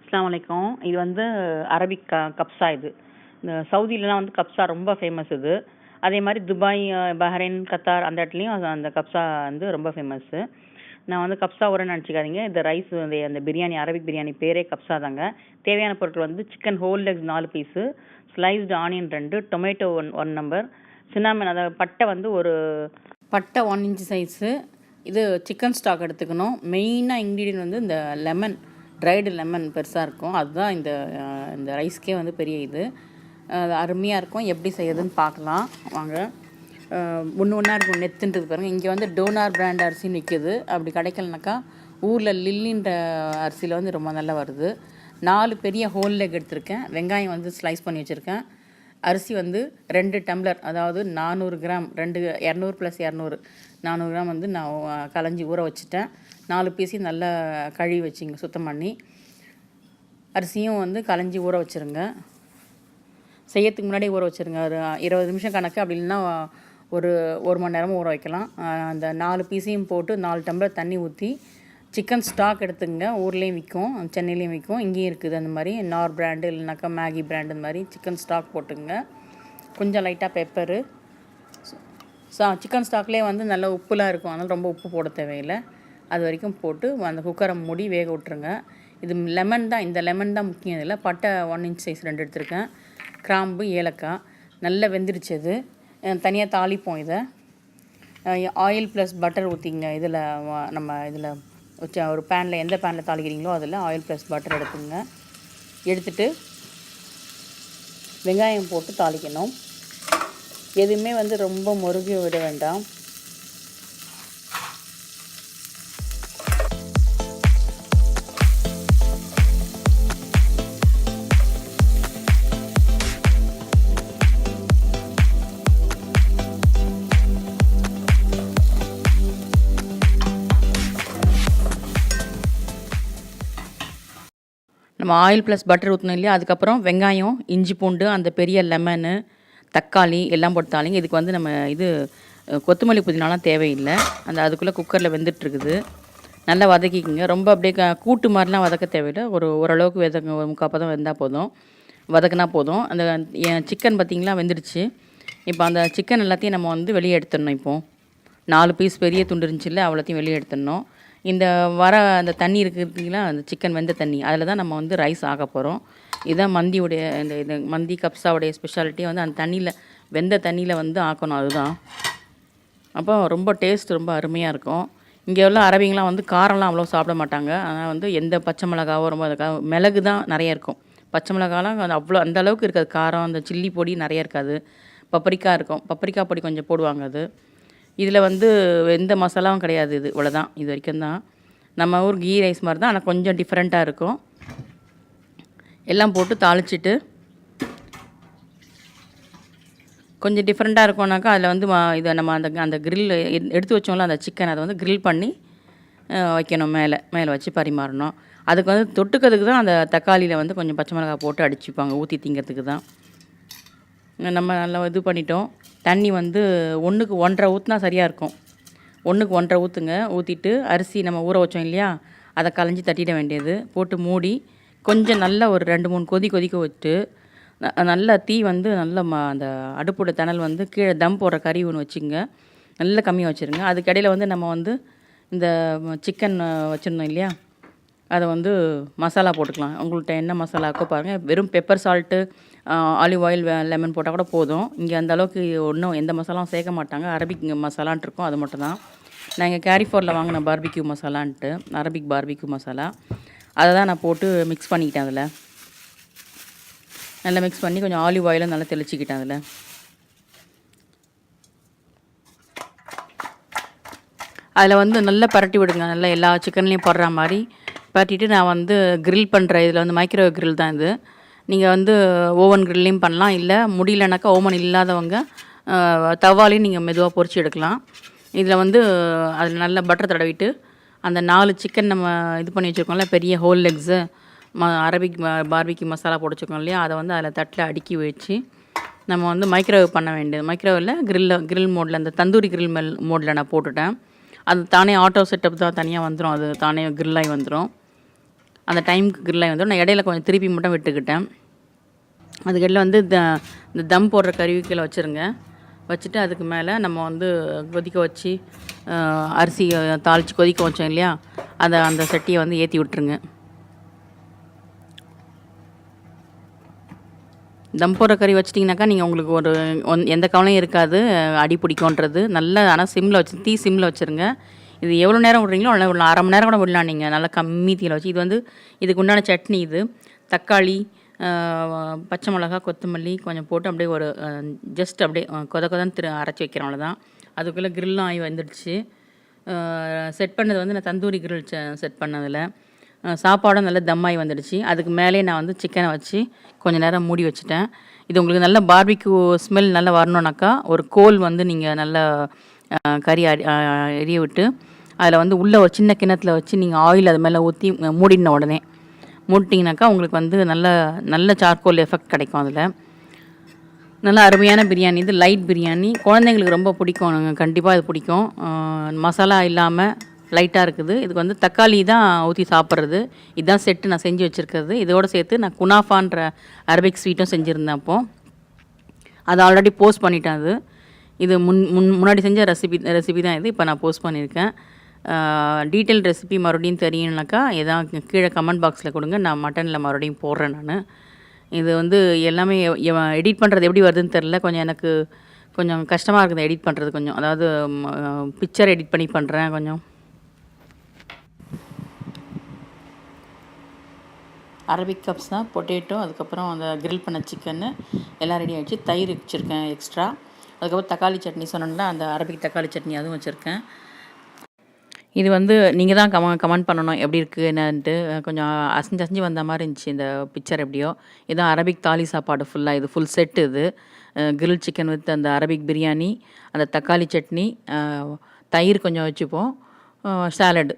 அஸ்ஸலாமு அலைக்கும். இது வந்து அரபிக் கப்ஸா இது. இந்த சவுதிலலாம் வந்து கப்ஸா ரொம்ப ஃபேமஸ் இது. அதே மாதிரி துபாய், பஹ்ரைன், கத்தார் அந்த இடத்துலையும் அந்த கப்ஸா வந்து ரொம்ப ஃபேமஸ்ஸு. நான் வந்து கப்ஸா உரன்னு நினச்சிக்காதீங்க. இந்த ரைஸ் அந்த பிரியாணி அரபிக் பிரியாணி பேரே கப்ஸா தாங்க. தேவையான பொருட்கள் வந்து chicken whole legs 4 piece, sliced onion 2, tomato 1 number, cinnamon அதாவது பட்டை வந்து ஒரு பட்டை 1 இன்ச் சைஸு. இது சிக்கன் ஸ்டாக் எடுத்துக்கணும். மெயினாக இன்க்ரீடியன்ட் வந்து இந்த லெமன், ட்ரைடு லெமன் பெருசாக இருக்கும். அதுதான் இந்த ரைஸ்க்கே வந்து பெரிய இது. அருமையாக இருக்கும். எப்படி செய்யுதுன்னு பார்க்கலாம் வாங்க. ஒன்று ஒன்றா இருக்கும் நெத்துன்றது பாருங்கள். இங்கே வந்து டோனார் பிராண்ட் அரிசின்னு விற்கிது. அப்படி கிடைக்கலனாக்கா ஊரில் லில்லின்ற அரிசியில் வந்து ரொம்ப நல்லா வருது. 4 பெரிய ஹோல் லெக் எடுத்திருக்கேன். வெங்காயம் வந்து ஸ்லைஸ் பண்ணி வச்சுருக்கேன். அரிசி வந்து 2 டம்ளர், அதாவது 400 கிராம், 200 + 200 400 கிராம் வந்து நான் களைஞ்சி ஊற வச்சுட்டேன். 4 பீஸையும் நல்லா கழுவி வச்சுங்க, சுத்தம் பண்ணி. அரிசியும் வந்து களைஞ்சி ஊற வச்சுருங்க. செய்யறதுக்கு முன்னாடி ஊற வச்சுருங்க. ஒரு 20 நிமிஷம் கணக்கு, அப்படி இல்லைன்னா ஒரு மணி நேரமும் ஊற வைக்கலாம். அந்த 4 பீஸையும் போட்டு 4 டம்ளர் தண்ணி ஊற்றி சிக்கன் ஸ்டாக் எடுத்துங்க. ஊர்லேயும் விற்கும், சென்னையிலையும் விற்கும், இங்கேயும் இருக்குது. அந்த மாதிரி நார் பிராண்டு இல்லைனாக்கா மேகி பிராண்டு இந்த மாதிரி சிக்கன் ஸ்டாக் போட்டுங்க. கொஞ்சம் லைட்டாக பெப்பரு. சிக்கன் ஸ்டாக்லேயே வந்து நல்லா உப்புலாம் இருக்கும், அதனால் ரொம்ப உப்பு போட தேவையில்லை. அது வரைக்கும் போட்டு அந்த குக்கரை மூடி வேக விட்ருங்க. இது லெமன் தான், இந்த லெமன் தான் முக்கியம். இதில் பட்டை 1 இன்ச் சைஸ் 2 எடுத்திருக்கேன். கிராம்பு, ஏலக்காய் நல்லா வெந்துருச்சது. தனியாக தாளிப்போம் இதை. ஆயில் ப்ளஸ் பட்டர் ஊற்றிங்க. இதில் வச்ச ஒரு பேனில், எந்த பேனில் தாளிக்கிறீங்களோ அதில் ஆயில் ப்ளஸ் பட்டர் எடுத்துட்டு வெங்காயம் போட்டு தாளிக்கணும். எதுவுமே வந்து ரொம்ப முருகி விட வேண்டாம். நம்ம ஆயில் ப்ளஸ் பட்டர் ஊற்றணும் இல்லையா, அதுக்கப்புறம் வெங்காயம், இஞ்சி பூண்டு, அந்த பெரிய லெமனு, தக்காளி எல்லாம் போட்டு தாளிங்க. இதுக்கு வந்து நம்ம கொத்தமல்லி புதினாலாம் தேவையில்லை. அதுக்குள்ளே குக்கரில் வெந்துட்டுருக்குது. நல்லா வதக்கிக்குங்க. ரொம்ப அப்படியே கூட்டு மாதிரிலாம் வதக்க தேவையில்லை. ஓரளவுக்கு ஒரு 3/4 பதம் வெந்தால் போதும், வதக்கினா போதும். அந்த சிக்கன் பார்த்திங்களா வெந்துடுச்சு. இப்போ அந்த சிக்கன் எல்லாத்தையும் நம்ம வந்து வெளியே எடுத்துடணும். இப்போது 4 பீஸ் பெரிய துண்டு இருந்துச்சுல்ல, அவ்வளோத்தையும் வெளியே எடுத்துடணும். அந்த தண்ணி இருக்குதுங்களா, அந்த சிக்கன் வெந்த தண்ணி, அதில் தான் நம்ம வந்து ரைஸ் ஆக போகிறோம். இதுதான் மந்தியுடைய இந்த மந்தி கப்ஸாவுடைய ஸ்பெஷாலிட்டியை வந்து அந்த தண்ணியில், வெந்த தண்ணியில் வந்து ஆக்கணும். அதுதான் அப்போ ரொம்ப டேஸ்ட் ரொம்ப அருமையாக இருக்கும். இங்கே உள்ள அரபிங்களாம் வந்து காரம்லாம் அவ்வளோ சாப்பிட மாட்டாங்க. அதனால் வந்து எந்த பச்சை மிளகாவோ ரொம்ப அதுக்காக மிளகு தான் நிறைய இருக்கும். பச்சை மிளகாலாம் அவ்வளோ அந்த அளவுக்கு இருக்காது. காரம், அந்த சில்லி பொடி நிறைய இருக்காது. பப்பரிக்கா இருக்கும், பப்பரிக்கா பொடி கொஞ்சம் போடுவாங்க. அது இதில் வந்து எந்த மசாலாவும் கிடையாது. இது இவ்வளோதான், இது வரைக்கும் தான். நம்ம ஊர் கீ ரைஸ் மாதிரி தான், ஆனால் கொஞ்சம் டிஃப்ரெண்ட்டாக இருக்கும். எல்லாம் போட்டு தாளிச்சிட்டு கொஞ்சம் டிஃப்ரெண்ட்டாக இருக்கும்னாக்கா அதில் வந்து இதை நம்ம அந்த கிரில் எடுத்து வச்சோம்ல அந்த சிக்கன், அதை வந்து கிரில் பண்ணி வைக்கணும். மேலே வச்சு பரிமாறணும். அதுக்கு வந்து தொட்டுக்கிறதுக்கு தான் அந்த தக்காளியில் வந்து கொஞ்சம் பச்சை மிளகாய் போட்டு அடிச்சுப்பாங்க, ஊற்றி திங்கிறதுக்கு தான். நம்ம நல்லா இது பண்ணிட்டோம். தண்ணி வந்து 1க்கு 1.5 ஊற்றினா சரியாக இருக்கும். 1க்கு 1.5 ஊற்றுங்க. ஊற்றிட்டு அரிசி நம்ம ஊற வச்சோம் இல்லையா, அதை களைஞ்சி தட்டிட வேண்டியது. போட்டு மூடி கொஞ்சம் நல்லா ஒரு 2-3 கொதிக்க வச்சுட்டு, நல்லா தீ வந்து நல்லா அந்த அடுப்போட தணல் வந்து கீழே தம் போடுற கறி ஒன்று வச்சுங்க. நல்லா கம்மியாக வச்சுருங்க. அதுக்கடையில் வந்து நம்ம வந்து இந்த சிக்கன் வச்சுருந்தோம் இல்லையா, அதை வந்து மசாலா போட்டுக்கலாம். உங்கள்கிட்ட என்ன மசாலாக்கோ பாருங்கள். வெறும் pepper, salt, olive oil, lemon போட்டால் கூட போதும். இங்கே அந்த அளவுக்கு ஒன்றும் எந்த மசாலாவும் சேர்க்க மாட்டாங்க. அரபிக் மசாலான்ட்டு இருக்கும், அது மட்டும் தான். நான் இங்கே கேரிஃபோரில் வாங்கின பார்பிக்யூ மசாலான்ட்டு, அரபிக் பார்பிக்யூ மசாலா, அதை தான் நான் போட்டு மிக்ஸ் பண்ணிக்கிட்டேன். அதில் நல்லா மிக்ஸ் பண்ணி கொஞ்சம் ஆலிவ் ஆயிலும் நல்லா தெளிச்சிக்கிட்டேன். அதில் வந்து நல்லா பரட்டி விடுங்க. நல்லா எல்லா சிக்கன்லேயும் போடுற மாதிரி பரட்டிட்டு, நான் வந்து கிரில் பண்ணுற இதில் வந்து மைக்ரோவேவ் கிரில் தான் இது. நீங்கள் வந்து ஓவன் கிரில்லையும் பண்ணலாம். இல்லை முடியலனாக்கா ஓவன் இல்லாதவங்க தவாலையும் நீங்கள் மெதுவாக பொரிச்சு எடுக்கலாம். இதில் வந்து அதில் நல்லா பட்டர் தடவிட்டு அந்த 4 சிக்கன் நம்ம இது பண்ணி வச்சுருக்கோம்ல, பெரிய whole legs, Arabic barbecue masala போட்டு வச்சுருக்கோம் இல்லையா, அதை வந்து அதில் தட்டில் அடுக்கி வச்சு நம்ம வந்து மைக்ரோவேவ் பண்ண வேண்டியது. மைக்ரோவேவில் கிரில் மோடில், அந்த தந்தூரி கிரில் மோடில் நான் போட்டுட்டேன். அது தானே ஆட்டோ செட்டப் தான், தனியாக வந்துடும். அது தானே கிரில்லாகி வந்துடும். அந்த டைமுக்கு grill ஆகி வந்துடும். நான் இடையில கொஞ்சம் திருப்பி மட்டும் விட்டுக்கிட்டேன். அதுக்கடையில் வந்து இந்த தம் போடுற கருவிகளை வச்சுருங்க. வச்சுட்டு அதுக்கு மேலே நம்ம வந்து கொதிக்க வச்சு அரிசி தாளித்து கொதிக்க வச்சோம் இல்லையா, அந்த சட்டியை வந்து ஏற்றி விட்டுருங்க. தம் போடுற கறி வச்சிட்டிங்கனாக்கா நீங்கள் உங்களுக்கு எந்த கவலையும் இருக்காது, அடி பிடிக்கும்ன்றது. நல்லா ஆனால் சிம்மில் வச்சுருங்க. இது எவ்வளோ நேரம் விட்றீங்களோ அவ்வளோ, அரை மணி நேரம் கூட விடலாம் நீங்கள், நல்லா கம்மி தீயில் வச்சு. இது வந்து இதுக்கு உண்டான சட்னி. இது தக்காளி, பச்சை மிளகா, கொத்தமல்லி கொஞ்சம் போட்டு அப்படியே ஒரு ஜஸ்ட் அப்படியே கொதன்னு அரைச்சி வைக்கிறேன், அவ்வளோதான். அதுக்குள்ளே கிரில்லாம் ஆகி வந்துடுச்சு. செட் பண்ணது வந்து நான் தந்தூரி கிரில் செட் பண்ணதில் சாப்பாடும் நல்லா தம்மாகி வந்துடுச்சு. அதுக்கு மேலே நான் வந்து சிக்கனை வச்சு கொஞ்சம் நேரம் மூடி வச்சுட்டேன். இது உங்களுக்கு நல்ல பார்பிக்யூ ஸ்மெல் நல்லா வரணுன்னாக்கா ஒரு கோல் வந்து நீங்கள் நல்லா கறி எரிய விட்டு அதில் வந்து உள்ளே ஒரு சின்ன கிண்ணத்தில் வச்சு நீங்கள் ஆயில் அது மேலே ஊற்றி மூடின உடனே மூட்டிங்கனாக்கா உங்களுக்கு வந்து நல்ல சார்கோல் எஃபெக்ட் கிடைக்கும். அதில் நல்லா அருமையான பிரியாணி. இது லைட் பிரியாணி, குழந்தைங்களுக்கு ரொம்ப பிடிக்கும். கண்டிப்பாக இது பிடிக்கும். மசாலா இல்லாமல் லைட்டாக இருக்குது. இதுக்கு வந்து தக்காளி தான் ஊற்றி சாப்பிட்றது. இதுதான் செட்டு நான் செஞ்சு வச்சுருக்கிறது. இதோடு சேர்த்து நான் குனாஃபான்ற அரபிக் ஸ்வீட்டும் செஞ்சுருந்தேன். அப்போது அதை ஆல்ரெடி போஸ்ட் பண்ணிட்டேன். இது முன்னாடி செஞ்ச ரெசிபி தான் இது. இப்போ நான் போஸ்ட் பண்ணியிருக்கேன். டீட்டெயில் ரெசிபி மறுபடியும் தெரியணுனாக்கா எதாவது கீழே கமெண்ட் பாக்ஸில் கொடுங்க, நான் மட்டனில் மறுபடியும் போடுறேன். நான் இது வந்து எல்லாமே எடிட் பண்ணுறது எப்படி வருதுன்னு தெரில. எனக்கு கொஞ்சம் கஷ்டமாக இருக்குது எடிட் பண்ணுறது. கொஞ்சம் அதாவது பிக்சர் எடிட் பண்ணி பண்ணுறேன். கொஞ்சம் அரபிக் கப்ஸா, பொட்டேட்டோ, அதுக்கப்புறம் அந்த கிரில் பண்ண சிக்கன்னு எல்லாம் ரெடி ஆகிடுச்சு. தயிர் வச்சுருக்கேன் எக்ஸ்ட்ரா. அதுக்கப்புறம் தக்காளி சட்னி சொன்னோம்ல, அந்த அரபிக் தக்காளி சட்னி அதுவும் வச்சுருக்கேன். இது வந்து நீங்கள் தான் கமெண்ட் பண்ணணும் எப்படி இருக்குது என்னன்ட்டு. கொஞ்சம் அசைஞ்சு வந்த மாதிரி இருந்துச்சு இந்த பிக்சர் எப்படியோ. இதுதான் அரபிக் தாலி சாப்பாடு ஃபுல்லாக. இது ஃபுல் செட்டு. இது கிரில் சிக்கன் வித் அந்த அரபிக் பிரியாணி, அந்த தக்காளி சட்னி, தயிர் கொஞ்சம் வச்சுப்போம், சாலடு.